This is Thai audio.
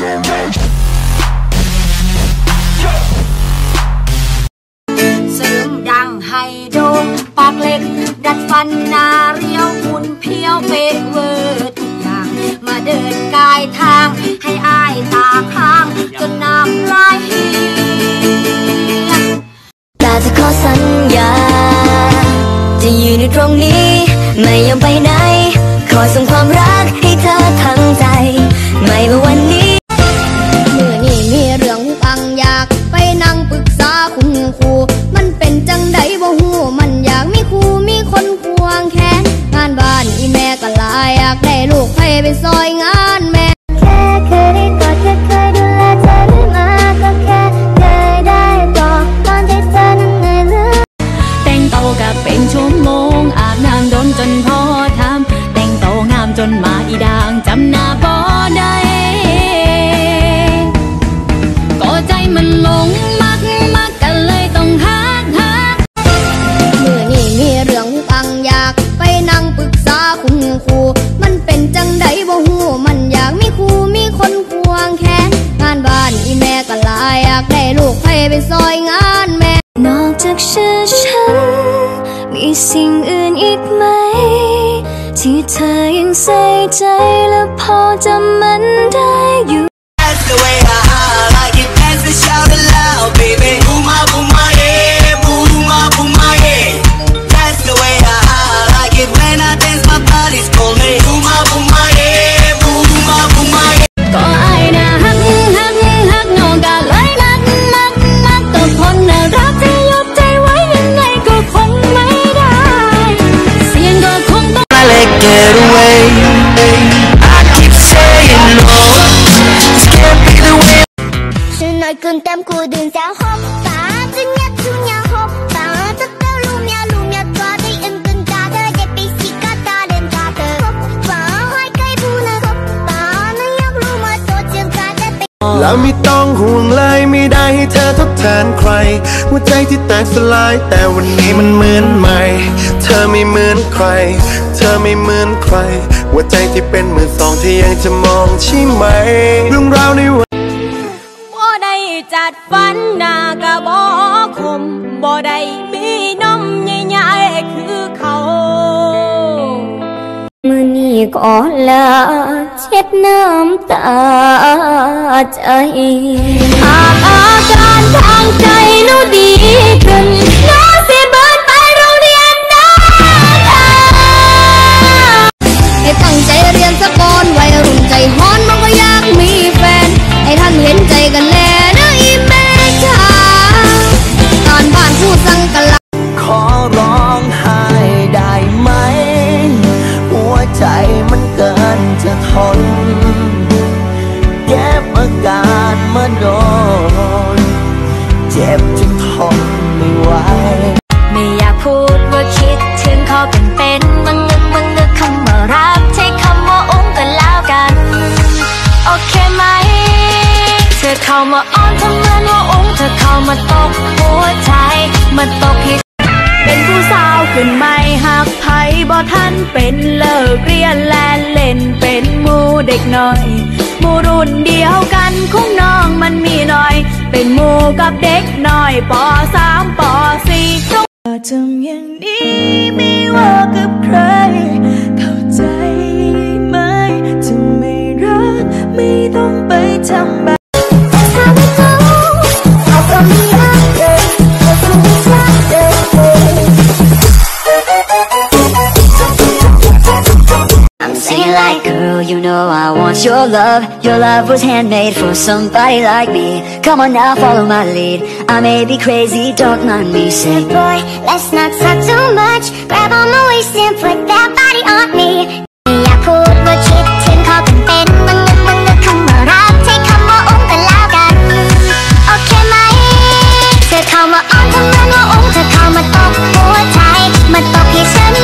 เสริมดังไฮโดปากเล็กดัดฟันนาเรียวหุ่นเพียวเป๊ะเวอร์ทุกอย่างมาเดินกายทางให้อายตาค้างจนน้ำลายแต่จะขอสัญญาจะยืนอยู่ตรงนี้ไม่ยอมไปไหนขอส่งความรักให้เธอทั้งใจไม่ว่าวันนี้เมื่อนี่มีเรื่องฟังอยากไปนั่งปรึกษาคุณครูมันเป็นจังใดบ่ฮู้มันอยากมีครูมีคนควงแขนงานบ้านอีแม่ก็หลายอยากได้ลูกให้ไปซอยงานแม่แค่เคยได้กอดแค่เคยดูแลเธอได้มาก็แค่เคยได้บอกตอนที่เธอนั้นเหนื่อยล้าแต่งโตกับเป็นชั่วโมงอาบน้ำโดนจนพอทำแต่งโตงามจนมาอีด่างจำหน้าบ่ได้ก็ใจมันหลงมักกันเลยต้องฮักเมื่อนี่มีเรื่องฟังอยากไปนั่งปรึกษาคุณครูมันเป็นจังใดบ่ฮู้มันอยากมีครูมีคนควงแขนงานบ้านอีแม่ก็หลายอยากได้ลูกให้ไปซอยงานแม่นอกจากชื่อฉันมีสิ่งอื่นอีกไหมที่เธอยังใส่ใจและพอจำมันได้อยู่That's the way I like it dance and shout it loud baby boom my yeah boom my yeah That's the way I like it when I dance my body's calling boom my yeah boom my yeah ก็ไอ้น่ะฮักน้องก็เลยมักต่อคนน่ารักจะยกใจไว้ยังไงก็คงไม่ได้เสียงก็คงต้อง I let get away I keep saying no this can't be the way Sự nói cơn tâm của đường sao hop phá thứ nhất thu nhà hop phá tất cả lumia toa thấy in cơn ta thơ đẹp bị xì cả ta đêm ta thơ hop phá hai cây bu nè hop phá nó nhóc lu mà tổ trường ta đã bị แล้วไม่ต้องห่วงเลยไม่ได้ให้เธอทดแทนใครหัวใจที่แตกสลายแต่วันนี้มันเหมือนใหม่เธอไม่เหมือนใครเธอไม่เหมือนใครหัวใจที่เป็นมือสองที่ยังจะมองใช่ไหมเรื่องราวในวันบ่ได้จัดฟันหน้ากะบ่คมบ่ได้มีนมใหญ่ๆคือเขามือนี้ก็ละเช็ดน้ำตาใจหากอาการทางใจหนูดีขึ้นน้องสิเบิดไปโรงเรียนได้ให้ตั้งใจเรียนสักก่อนวัยรุ่นใจฮ้อนมันก็อยากมีแฟนให้ท่านเห็นใจกันแน่นะอีแม่จ๋าตอนบ้านผู้สั่งกันละขอร้องไห้ได้ไหมหัวใจมันเกินจะทนเก็บอาการมาโดนเจ็บจนทนไม่ไหวไม่อยากพูดว่าคิดถึงเขาเป็นบางนึกคำว่ารักใช้คำว่าอุ้งกันแล้วกันโอเคไหมเธอเข้ามาอ้อนทำเหมือนว่าอุ้งเธอเข้ามาตกหัวใจมาตกให้เป็นผู้สาวขึ้นไม่หักไผ่บ่ทันเป็นเลิกเรียนแลนเล่นเป็นหมู่เด็กน้อยหมู่รุ่นเดียวกันของน้องมันมีน้อยเป็นหมู่กับเด็กน้อยป.3 ป.4ทำอย่างนี้ไม่ว่ากับใครเข้าใจไหมจะไม่รักไม่ต้องไปทำแบบSinging like girl, you know I want your love. Your love was handmade for somebody like me. Come on now, follow my lead. I may be crazy, don't mind me. Say, boy, let's not talk too much. Grab on my waist and put that body on me. อยากพูดว่าคิดถึงเขาเป็นบางนึกคำว่ารักใช้คำว่าอุ้งกันแล้วกันโอเคไหมเธอเข้ามาอ้อนทำเหมือนว่าอุ้งเธอเข้ามาตบหัวใจมาตบให้ฉัน